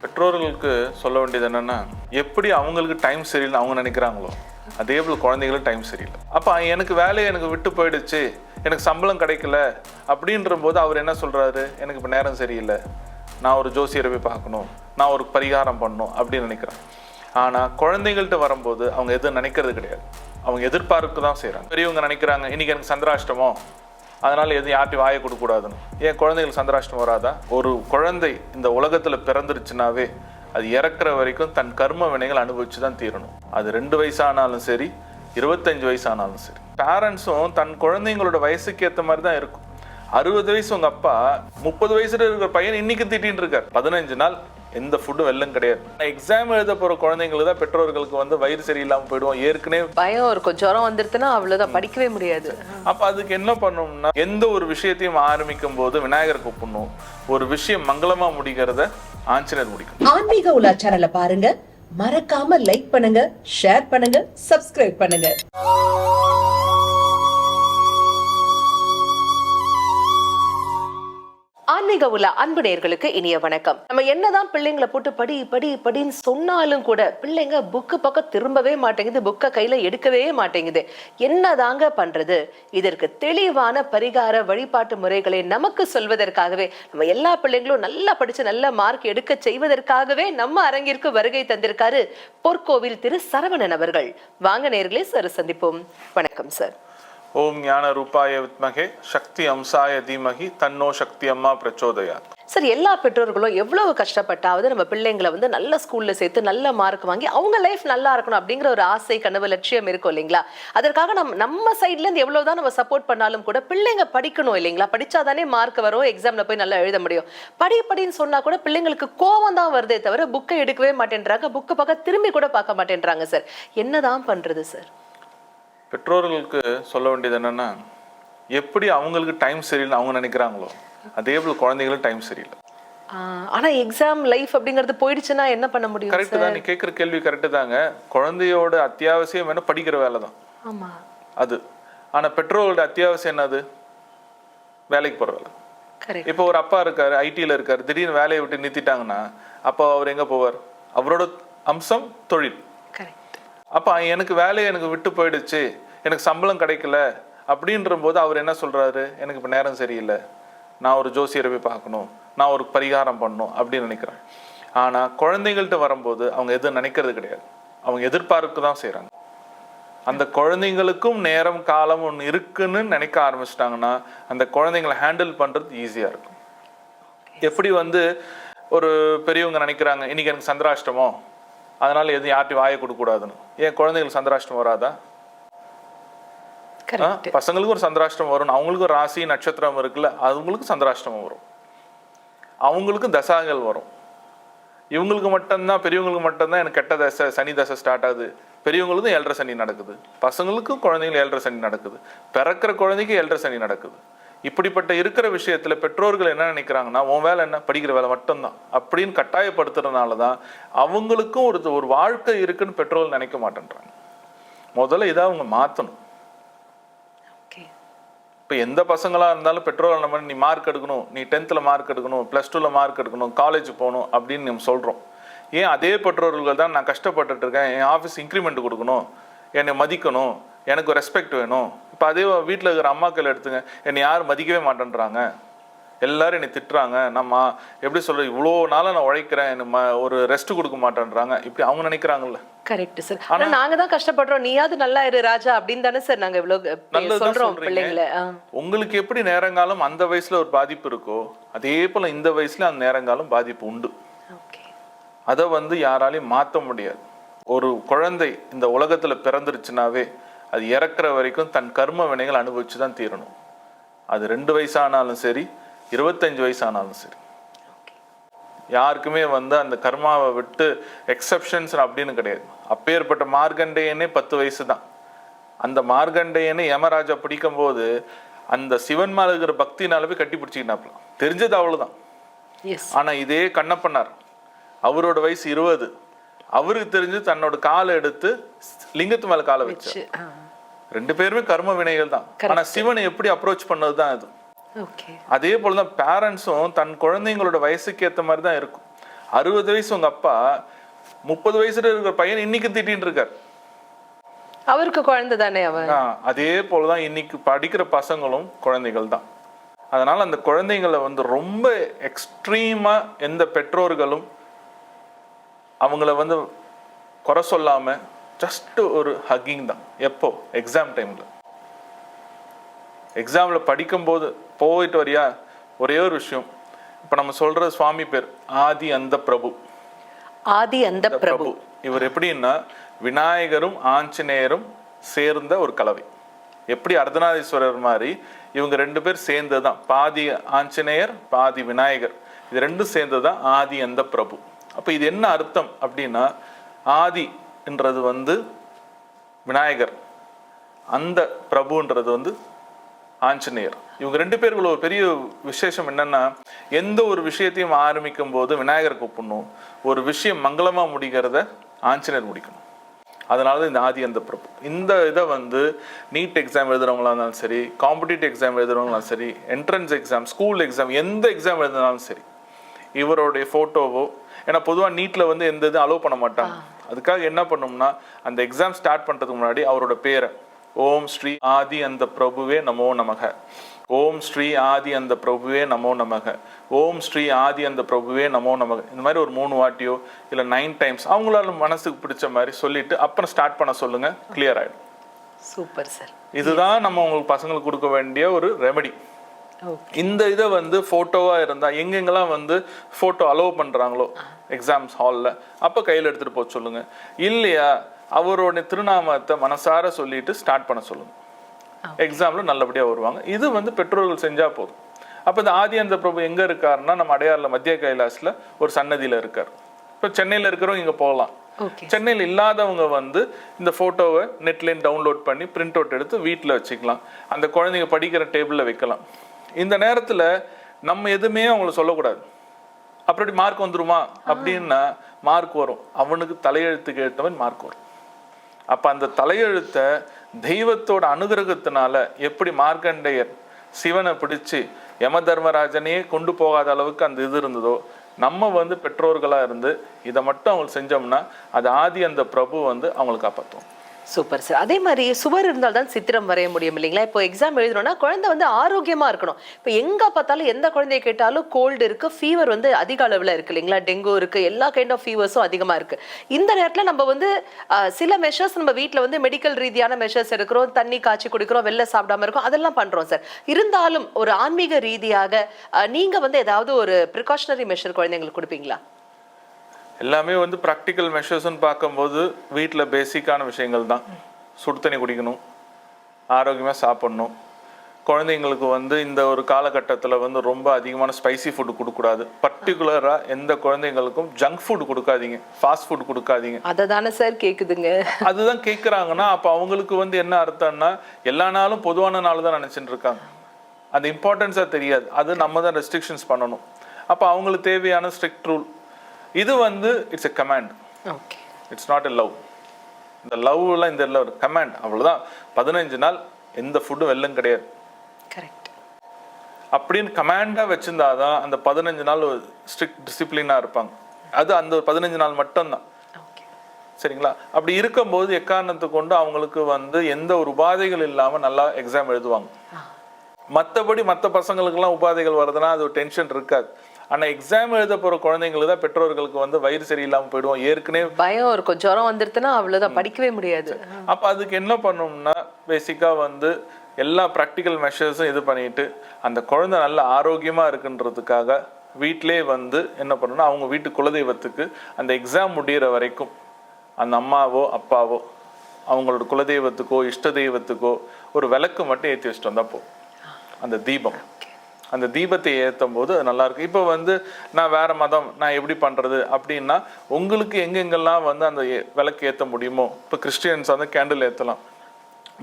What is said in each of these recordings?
பெற்றோர்களுக்கு சொல்ல வேண்டியது என்னன்னா, எப்படி அவங்களுக்கு டைம் சரியில்லை அவங்க நினைக்கிறாங்களோ அதே போல் குழந்தைகளும் டைம் சரியில்லை. அப்போ எனக்கு வேலையை எனக்கு விட்டு போயிடுச்சு, எனக்கு சம்பளம் கிடைக்கல அப்படின்ற போது அவர் என்ன சொல்றாரு, எனக்கு இப்போ நேரம் சரியில்லை, நான் ஒரு ஜோசியரை போய் பார்க்கணும், நான் ஒரு பரிகாரம் பண்ணணும் அப்படின்னு நினைக்கிறேன். ஆனால் குழந்தைகள்கிட்ட வரும்போது அவங்க எதுவும் நினைக்கிறது கிடையாது, அவங்க எதிர்பார்ப்பு தான் செய்கிறாங்க. பெரியவங்க நினைக்கிறாங்க இன்னைக்கு எனக்கு சந்திராஷ்டமோ, அதனால எதுவும் யார்ட்டையும் வாயை கொடுக்கக்கூடாதுன்னு. ஏன் குழந்தைகள் சந்திராஷ்டம் வராதா? ஒரு குழந்தை இந்த உலகத்தில் பிறந்துருச்சுனாவே அது இறக்குற வரைக்கும் தன் கர்ம வினைகள் அனுபவிச்சு தான் தீரணும். அது 2 வயசானாலும் சரி, 25 வயசானாலும் சரி. பேரண்ட்ஸும் தன் குழந்தைங்களோட வயசுக்கு ஏற்ற மாதிரி தான் இருக்கும். 60 வயசு உங்க அப்பா 30 வயசுல இருக்கிற பையன் இன்னைக்கு திட்டின்னு இருக்கார். 15 நாள் எந்த ஃபுட்டும் வெல்லம் கிடையாது. எக்ஸாம் எழுத போற குழந்தைங்களுக்கு தான் பெற்றோர்களுக்கு வயிறு சரியில்லாம போயிடுவோம். ஏற்கனவே பயம் இருக்கும், ஜுரம் வந்துருச்சுன்னா அவ்வளவுதான், படிக்கவே முடியாது. அப்ப அதுக்கு என்ன பண்ணணும்னா, எந்த ஒரு விஷயத்தையும் ஆரம்பிக்கும் போது விநாயகர் கூப்பிடணும். ஒரு விஷயம் மங்களமா முடிக்கிறத ஆஞ்சநேயர் முடிக்கணும். ஆன்மீக உலா சேனலை பாருங்க, மறக்காம லைக் பண்ணுங்க, ஷேர் பண்ணுங்க, சப்ஸ்கிரைப் பண்ணுங்க. ஆன்மீக உலா அன்பு நேயர்களுக்கு இனிய வணக்கம். நம்ம என்னதான் பிள்ளைங்களை போட்டு படி படி படின்னு சொன்னாலும் கூட பிள்ளைங்க புக்கு பக்கம் திரும்பவே மாட்டேங்குது, புக்கை கையில எடுக்கவே மாட்டேங்குது. என்னதாங்க பண்றது? இதற்கு தெளிவான பரிகார வழிபாட்டு முறைகளை நமக்கு சொல்வதற்காகவே, நம்ம எல்லா பிள்ளைங்களும் நல்லா படிச்சு நல்ல மார்க் எடுக்க செய்வதற்காகவே நம்ம அரங்கிற்கு வருகை தந்திருக்காரு பொற்கோவில் திரு சரவணன் அவர்கள். வாங்க நேயர்களே, சார் சந்திப்போம். வணக்கம் சார். ஓம் ஞான ரூபாய வித்மகே சக்தி அம்சாய தீமகி தன்னோ சக்தி அம்மா பிரச்சோதயாத். சார், எல்லா பெற்றோர்களும் எவ்வளவு கஷ்டப்பட்டாவது நம்ம பிள்ளைங்களை நல்ல ஸ்கூல்ல சேர்த்து நல்ல மார்க் வாங்கி அவங்க லைஃப் நல்லா இருக்கணும் அப்படிங்கிற ஒரு ஆசை, கனவு, லட்சியம் இருக்கும் இல்லைங்களா? அதற்காக நம்ம சைட்ல இருந்து எவ்வளவுதான் நம்ம சப்போர்ட் பண்ணாலும் கூட பிள்ளைங்க படிக்கணும் இல்லைங்களா? படிச்சாதானே மார்க் வரும், எக்ஸாம்ல போய் நல்லா எழுத முடியும். படின்னு சொன்னா கூட பிள்ளைங்களுக்கு கோவம் தான் வருதே தவிர புக்கை எடுக்கவே மாட்டேன்றாங்க, புக்கு பக்கம் திரும்பி கூட பார்க்க மாட்டேன்றாங்க. சார், என்னதான் பண்றது சார்? பெற்றோர்களுக்கு சொல்ல வேண்டியது என்னன்னா, எப்படி அவங்களுக்கு டைம் சரியில்லை அவங்க நினைக்கிறாங்களோ அதே போல் குழந்தைகளும் டைம் சரியில்லை. ஆனா எக்ஸாம் லைஃப் அப்படிங்கிறது போயிடுச்சுன்னா என்ன பண்ண முடியும்? கரெக்ட் தான், நீ கேட்குற கேள்வி கரெக்டு தாங்க. குழந்தையோட அத்தியாவசியம் என்ன? படிக்கிற வேலை தான். ஆமா, அது. ஆனா பெற்றோரோட அத்தியாவசியம் என்னது? வேலைக்கு போற வேலை. இப்போ ஒரு அப்பா இருக்காரு, ஐடியில் இருக்காரு, திடீர்னு வேலையை விட்டு நிறுத்திட்டாங்கன்னா அப்போ அவர் எங்க போவார்? அவரோட அம்சம் தொழில். அப்போ எனக்கு வேலையை எனக்கு விட்டு போயிடுச்சு, எனக்கு சம்பளம் கிடைக்கல அப்படின்ற போது அவர் என்ன சொல்றாரு, எனக்கு இப்போ நேரம் சரியில்லை, நான் ஒரு ஜோசியரை போய் பார்க்கணும், நான் ஒரு பரிகாரம் பண்ணணும் அப்படின்னு நினைக்கிறேன். ஆனால் குழந்தைங்கள்ட்ட வரும்போது அவங்க எதுவும் நினைக்கிறது கிடையாது, அவங்க எதிர்பார்ப்பு தான் செய்கிறாங்க. அந்த குழந்தைங்களுக்கும் நேரம் காலம் ஒன்று இருக்குன்னு நினைக்க ஆரம்பிச்சிட்டாங்கன்னா அந்த குழந்தைங்களை ஹேண்டில் பண்ணுறது ஈஸியாக இருக்கும். எப்படி ஒரு பெரியவங்க நினைக்கிறாங்க இன்னைக்கு எனக்கு சந்திராஷ்டமோ, அதனால எதுவும் யார்ட்டையும் வாயை கொடுக்கக்கூடாதுன்னு. ஏன் குழந்தைகளுக்கு சந்திராஷ்டம் வராதா? பசங்களுக்கும் ஒரு சந்திராஷ்டம் வரும், அவங்களுக்கும் ஒரு ராசி நட்சத்திரம் இருக்குல்ல, அவங்களுக்கும் சந்திராஷ்டமம் வரும், அவங்களுக்கும் தசாகள் வரும். இவங்களுக்கு மட்டும்தான், பெரியவங்களுக்கு மட்டும்தான் எனக்கு கெட்ட தசை, சனி தசை ஸ்டார்ட் ஆகுது. பெரியவங்களுக்கும் 7.5 சனி நடக்குது, பசங்களுக்கும் குழந்தைங்களுக்கு 7.5 சனி நடக்குது, பிறக்கிற குழந்தைக்கு 7.5 சனி நடக்குது. இப்படிப்பட்ட இருக்கிற விஷயத்துல பெற்றோர்கள் என்ன நினைக்கிறாங்கன்னா, உன் வேலை என்ன? படிக்கிற வேலை மட்டும்தான் அப்படின்னு கட்டாயப்படுத்துறதுனால தான் அவங்களுக்கும் ஒரு வாழ்க்கை இருக்குன்னு பெற்றோர்கள் நினைக்க மாட்டேன்றாங்க. முதல்ல இதை அவங்க மாற்றணும். இப்போ எந்த பசங்களா இருந்தாலும் பெற்றோர்கள் நம்ம நீ மார்க் எடுக்கணும், நீ 10th மார்க் எடுக்கணும், +2 மார்க் எடுக்கணும், காலேஜ் போகணும் அப்படின்னு நம்ம சொல்றோம். ஏன் அதே பெற்றோர்கள் தான் நான் கஷ்டப்பட்டுட்டு இருக்கேன், என் ஆஃபீஸ் இன்க்ரிமெண்ட் கொடுக்கணும், என்னை மதிக்கணும், எனக்கு ரெஸ்பெக்ட் வேணும். இப்போ அதே வீட்டில் இருக்கிற அம்மாக்கள் எடுத்துங்க, என்னை யாரும் மதிக்கவே மாட்டேன்றாங்க, எல்லாரும் என்னை திட்டுறாங்க, நம்ம எப்படி சொல்றது, இவ்வளோ நாளாக நான் உழைக்கிறேன், என்ன ஒரு ரெஸ்ட் கொடுக்க மாட்டேன்றாங்க, இப்படி அவங்க நினைக்கிறாங்கல்ல. Correct sir. ஆனா நாங்க தான் கஷ்டப்படுறோம், நீயாவது நல்லா இரு ராஜா அப்படின்னு தானே சார் நாங்க இவ்வளவு சொல்றோம் பிள்ளைங்களை. உங்களுக்கு எப்படி நேரங்காலம் அந்த வயசுல ஒரு பாதிப்பு இருக்கோ அதே போல இந்த வயசுல அந்த நேரங்காலம் பாதிப்பு உண்டு. அதை யாராலையும் மாற்ற முடியாது. ஒரு குழந்தை இந்த உலகத்துல பிறந்துருச்சுனாவே அது இறக்குற வரைக்கும் தன் கர்ம வினைகள் அனுபவிச்சு தான் தீரணும். அது 2 வயசானாலும் சரி, 25 வயசானாலும் சரி. யாருக்குமே அந்த கர்மாவை விட்டு எக்ஸப்ஷன்ஸ் அப்படின்னு கிடையாது. அப்பேற்பட்ட மார்கண்டேயனே 10 வயசு தான். அந்த மார்கண்டேயனை யமராஜா பிடிக்கும் போது அந்த சிவன் மேல இருக்கிற பக்தினாலவே கட்டி பிடிச்சிக்கிட்டாப்ல, தெரிஞ்சது அவ்வளவுதான். ஆனா இதே கண்ணப்பனார், அவரோட வயசு 20, அவருக்கு தெரிஞ்சு தன்னோட காலை எடுத்து லிங்கத்து மேல காலை வச்சு. 2 பேருமே கர்ம வினைகள் தான். ஆனா சிவனை எப்படி அப்ரோச் பண்ணதுதான் அது. அதே போலதான் பேரண்ட்ஸும் தன் குழந்தைங்களோட வயசுக்கு ஏற்ற மாதிரி தான் இருக்கும். 60 வயசு உங்க அப்பா 30 வயசுல இருக்கிற பையன் இன்னைக்கு திட்டின்னு இருக்கார். அவருக்கு குழந்தை தானே அவன். அதே போலதான் இன்னைக்கு படிக்கிற பசங்களும் குழந்தைகள் தான். அதனால அந்த குழந்தைங்களை வந்து ரொம்ப எக்ஸ்ட்ரீமா எந்த பெற்றோர்களும் அவங்கள வந்து குறை சொல்லாம ஜஸ்ட் ஒரு ஹக்கிங் தான். எப்போ? எக்ஸாம் டைம்ல. எக்ஸாம்ல படிக்கும்போது போயிட்டு வரியா, ஒரே ஒரு விஷயம், இப்ப நம்ம சொல்ற சுவாமி பேர் ஆதி அந்த பிரபு. ஆதி அந்த பிரபு. இவர் எப்படின்னா விநாயகரும் ஆஞ்சநேயரும் சேர்ந்த ஒரு கலவை. எப்படி அர்த்தநாதீஸ்வரர் மாதிரி இவங்க 2 பேர் சேர்ந்ததுதான். பாதி ஆஞ்சநேயர் பாதி விநாயகர், இது 2 சேர்ந்ததுதான் ஆதி அந்த பிரபு. அப்ப இது என்ன அர்த்தம் அப்படின்னா, ஆதி என்றது வந்து விநாயகர், அந்த பிரபுன்றது வந்து ஆஞ்சநேயர். இவங்க 2 பேருக்குள்ள ஒரு பெரிய விசேஷம் என்னன்னா, எந்த ஒரு விஷயத்தையும் ஆரம்பிக்கும் போது விநாயகர் கூப்பிடணும், ஒரு விஷயம் மங்களமா முடிக்கிறத ஆஞ்சநேயர் முடிக்கணும். அதனால இந்த ஆதி அந்த பிரபு. இந்த இதை வந்து நீட் எக்ஸாம் எழுதுறவங்களா இருந்தாலும் சரி, காம்படிட்டிவ் எக்ஸாம் எழுதுறவங்களாலும் சரி, என்ட்ரன்ஸ் எக்ஸாம், ஸ்கூல் எக்ஸாம், எந்த எக்ஸாம் எழுதினாலும் சரி, இவருடைய போட்டோவோ, ஏன்னா பொதுவாக நீட்ல வந்து எந்த இது அலோவ் பண்ண மாட்டாங்க. அதுக்காக என்ன பண்ணோம்னா, அந்த எக்ஸாம் ஸ்டார்ட் பண்றதுக்கு முன்னாடி அவரோட பேரை ஓம் ஸ்ரீ ஆதி அந்த பிரபுவே நமோ நமக, ஓம் ஸ்ரீ ஆதி அந்த பிரபுவே நமோ நமக, ஓம் ஸ்ரீ ஆதி அந்த பிரபுவே நமோ நமக, இந்த மாதிரி ஒரு 3 வாட்டியோ இல்லை 9 டைம்ஸ் அவங்களால மனசுக்கு பிடிச்ச மாதிரி சொல்லிட்டு அப்புறம் ஸ்டார்ட் பண்ண சொல்லுங்க, கிளியர் ஆயிடும். Super sir. இதுதான் நம்ம உங்களுக்கு பசங்களுக்கு கொடுக்க வேண்டிய ஒரு ரெமெடி. இந்த இதை வந்து போட்டோவா இருந்தா எங்கெங்கெல்லாம் வந்து போட்டோ அலோவ் பண்றாங்களோ எக்ஸாம்ஸ் ஹால்ல, அப்ப கையில எடுத்துட்டு போக சொல்லுங்க. இல்லையா அவரோட திருநாமத்தை மனசார சொல்லிட்டு ஸ்டார்ட் பண்ண சொல்லுங்க. எக்ஸாம்ல நல்லபடியா வருவாங்க. இது வந்து பெற்றோர்கள் செஞ்சா போதும். அப்ப இந்த ஆதி அந்த பிரபு எங்க இருக்காருன்னா, நம்ம அடையாறுல மத்திய கைலாஸ்ல ஒரு சன்னதியில இருக்காரு. இப்ப சென்னையில இருக்கிறவங்க இங்க போகலாம். சென்னையில் இல்லாதவங்க வந்து இந்த போட்டோவை நெட்லேயும் டவுன்லோட் பண்ணி பிரிண்ட் அவுட் எடுத்து வீட்டில் வச்சுக்கலாம். அந்த குழந்தைங்க படிக்கிற டேபிளில் வைக்கலாம். இந்த நேரத்தில் நம்ம எதுவுமே அவங்கள சொல்லக்கூடாது. அப்படி மார்க் வந்துருமா அப்படின்னா மார்க் வரும். அவனுக்கு தலையெழுத்துக்கு ஏற்றவன் மார்க் வரும். அப்போ அந்த தலையெழுத்தை தெய்வத்தோட அனுகிரகத்தினால எப்படி மார்க்கண்டேயர் சிவனை பிடிச்சு யம தர்மராஜனையே கொண்டு போகாத அளவுக்கு அந்த இது இருந்ததோ, நம்ம வந்து பெற்றோர்களாக இருந்து இதை மட்டும் அவங்களுக்கு செஞ்சோம்னா அது ஆதி அந்த பிரபு வந்து அவங்களுக்கு காப்பாற்றும். Super sir. அதே மாதிரி சுவர் இருந்தால் தான் சித்திரம் வரைய முடியும் இல்லைங்களா? இப்போ எக்ஸாம் எழுதணும்னா குழந்தை வந்து ஆரோக்கியமா இருக்கணும். இப்போ எங்க பார்த்தாலும் எந்த குழந்தைய கேட்டாலும் கோல்டு இருக்கு, ஃபீவர் வந்து அதிக அளவில் இருக்கு இல்லைங்களா? டெங்கு இருக்கு, எல்லா கைண்ட் ஆஃப் ஃபீவர்ஸும் அதிகமா இருக்கு. இந்த நேரத்தில் நம்ம வந்து சில மெஷர்ஸ் நம்ம வீட்டில் வந்து மெடிக்கல் ரீதியான மெஷர்ஸ் எடுக்கிறோம், தண்ணி காய்ச்சி குடிக்கிறோம், வெளில சாப்பிடாம இருக்கோம், அதெல்லாம் பண்றோம் சார். இருந்தாலும் ஒரு ஆன்மீக ரீதியாக நீங்க வந்து ஏதாவது ஒரு ப்ரிகாஷனரி மெஷர் குழந்தைங்களுக்கு கொடுப்பீங்களா? எல்லாமே வந்து ப்ராக்டிக்கல் மெஷர்ஸ்ன்னு பார்க்கும்போது வீட்டில் பேசிக்கான விஷயங்கள் தான். சுடு தண்ணி குடிக்கணும், ஆரோக்கியமாக சாப்பிட்ணும். குழந்தைங்களுக்கு வந்து இந்த ஒரு காலகட்டத்தில் வந்து ரொம்ப அதிகமான ஸ்பைசி ஃபுட்டு கொடுக்கக்கூடாது. பர்டிகுலராக எந்த குழந்தைங்களுக்கும் ஜங்க் ஃபுட் கொடுக்காதீங்க, ஃபாஸ்ட் ஃபுட் கொடுக்காதீங்க. அதை தானே சார் கேட்குதுங்க. அதுதான் கேட்குறாங்கன்னா அப்போ அவங்களுக்கு வந்து என்ன அர்த்தம்னா, எல்லா நாளும் பொதுவான நாள் தான் நினச்சிட்டு இருக்காங்க. அந்த இம்பார்ட்டன்ஸாக தெரியாது. அது நம்ம தான் ரெஸ்ட்ரிக்ஷன்ஸ் பண்ணணும். அப்போ அவங்களுக்கு தேவையான ஸ்ட்ரிக்ட் ரூல் இது வந்து it's a command. Okay, it's not a love. இந்த லவ்லாம் இந்த ஒரு கமாண்ட், அவ்வளோதான். 15 நாள் எந்த ஃபுட்டும் வெல்லம் கிடையாது. கரெக்ட். அப்படின்னு கமாண்டாக வச்சிருந்தாதான் அந்த 15 நாள் ஸ்ட்ரிக்ட் டிசிப்ளினாக இருப்பாங்க. அது அந்த 15 நாள் மட்டும்தான். சரிங்களா? அப்படி இருக்கும்போது எக்காரணத்தை கொண்டு அவங்களுக்கு வந்து எந்த ஒரு உபாதைகள் இல்லாமல் நல்லா எக்ஸாம் எழுதுவாங்க. மற்றபடி மற்ற பசங்களுக்கெல்லாம் உபாதைகள் வருதுன்னா அது ஒரு டென்ஷன் இருக்காது. ஆனால் எக்ஸாம் எழுத போகிற குழந்தைங்களுக்கு தான் பெற்றோர்களுக்கு வந்து வயிறு சரியில்லாமல் போயிடுவோம். ஏற்கனவே பயம் இருக்கும், ஜுரம் வந்துருச்சுன்னா அவ்வளோதான், படிக்கவே முடியாது. அப்போ அதுக்கு என்ன பண்ணணும்னா, பேசிக்காக வந்து எல்லா ப்ராக்டிக்கல் மெஷர்ஸும் இது பண்ணிட்டு அந்த குழந்தை நல்ல ஆரோக்கியமாக இருக்குன்றதுக்காக வீட்டிலே வந்து என்ன பண்ணணும்னா, அவங்க வீட்டு குலதெய்வத்துக்கு அந்த எக்ஸாம் முடிகிற வரைக்கும் அந்த அம்மாவோ அப்பாவோ அவங்களோட குலதெய்வத்துக்கோ இஷ்ட தெய்வத்துக்கோ ஒரு விளக்கு மட்டும் ஏற்றி வச்சுட்டு வந்தால் போ. அந்த தீபம், அந்த தீபத்தை ஏற்றும் போது அது நல்லாயிருக்கு. இப்போ வந்து நான் வேறு மதம், நான் எப்படி பண்ணுறது அப்படின்னா, உங்களுக்கு எங்கெங்கெல்லாம் வந்து அந்த விளக்கு ஏற்ற முடியுமோ, இப்போ கிறிஸ்டியன்ஸாக இருந்தால் கேண்டில் ஏற்றலாம்,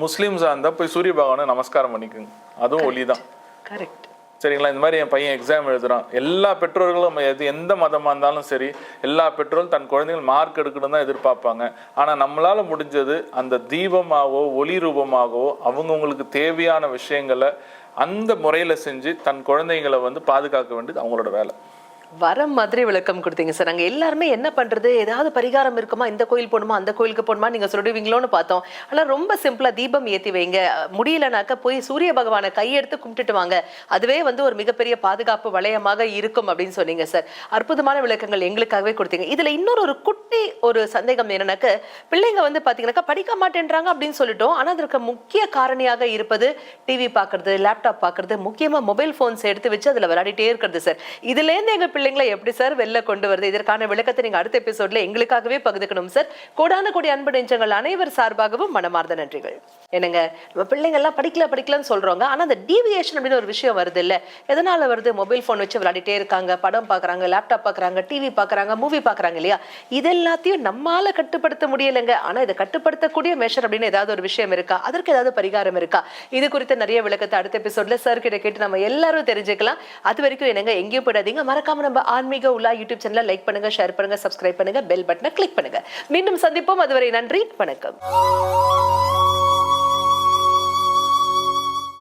முஸ்லீம்ஸாக இருந்தால் போய் சூரிய பகவானை நமஸ்காரம் பண்ணிக்கோங்க, அதுவும் ஒளி தான். கரெக்ட். சரிங்களா? இந்த மாதிரி என் பையன் எக்ஸாம் எழுதுறான். எல்லா பெற்றோர்களும் எந்த மதமாக இருந்தாலும் சரி, எல்லா பெற்றோரும் தன் குழந்தைகள் மார்க் எடுக்கணும் தான் எதிர்பார்ப்பாங்க. ஆனால் நம்மளால் முடிஞ்சது அந்த தீபமாகவோ ஒளி ரூபமாகவோ அவங்கவுங்களுக்கு தேவையான விஷயங்களை அந்த முறையில் செஞ்சு தன் குழந்தைங்களை வந்து பாதுகாக்க வேண்டியது அவங்களோட வேலை. வர மாதிரி விளக்கம் கொடுத்தீங்க சார். நாங்க எல்லாருமே என்ன பண்றது, ஏதாவது பரிகாரம் இருக்குமா, இந்த கோயில் போகணுமா அந்த கோயிலுக்கு போகணுமா நீங்க சொல்லுவீங்களோன்னு பார்த்தோம். ஆனா ரொம்ப சிம்பிளா தீபம் ஏத்தி வைங்க, முடியலனாக்க போய் சூரிய பகவானை கையெடுத்து கும்பிட்டுட்டு வாங்க, அதுவே ஒரு மிகப்பெரிய பாதுகாப்பு வளையமாக இருக்கும் அப்படின்னு சொன்னீங்க சார். அற்புதமான விளக்கங்கள் எங்களுக்காகவே கொடுத்தீங்க. இதுல இன்னொரு குட்டி சந்தேகம் என்னன்னாக்க, பிள்ளைங்க பாத்தீங்கன்னாக்கா படிக்க மாட்டேன்றாங்க அப்படின்னு சொல்லிட்டோம். ஆனா அதற்கு முக்கிய காரணியாக இருப்பது டிவி பாக்குறது, லேப்டாப் பாக்குறது, முக்கியமா மொபைல் போன்ஸ் எடுத்து வச்சு அதுல விளையாடிட்டே இருக்கிறது சார். இதுல இருந்து எங்க பிள்ளைங்களை எப்படி சார் வெளில கொண்டு வருது? இதற்கான விளக்கத்தை நீங்க அடுத்த எபிசோட்ல எங்களுக்காகவே பகிர்ந்துக்கணும் சார். கோடான கோடி அன்பு நெஞ்சங்கள் அனைவர் சார்பாகவும் மனமார்ந்த நன்றிகள். என்னங்க, நம்ம பிள்ளைங்க எல்லாம் படிக்கலன்னு சொல்றோங்க. ஆனா அந்த டீவியேஷன் அப்படின்னு ஒரு விஷயம் வருது இல்ல, எதனால வருது? மொபைல் போன் வச்சு விளையாடிட்டே இருக்காங்க, படம் பாக்குறாங்க, லேப்டாப் பாக்குறாங்க, டிவி பாக்குறாங்க, மூவி பாக்குறாங்க இல்லையா? இது எல்லாத்தையும் நம்மால கட்டுப்படுத்த முடியலைங்க. ஆனா இதை கட்டுப்படுத்தக்கூடிய மெஷர் அப்படின்னு ஏதாவது ஒரு விஷயம் இருக்கா? அதற்கு ஏதாவது பரிகாரம் இருக்கா? இது குறித்த நிறைய விளக்கத்தை அடுத்த எபிசோட்ல சார் கிட்ட கேட்டு நம்ம எல்லாரும் தெரிஞ்சுக்கலாம். அது வரைக்கும் என்னங்க, எங்கேயும் போயிடாதீங்க. மறக்காம நம்ம ஆன்மீக உலா யூடியூப் சேனலை லைக் பண்ணுங்க, ஷேர் பண்ணுங்க, சப்ஸ்கிரைப் பண்ணுங்க, பெல் பட்டனை கிளிக் பண்ணுங்க. மீண்டும் சந்திப்போம். அதுவரை நன்றி, வணக்கம்.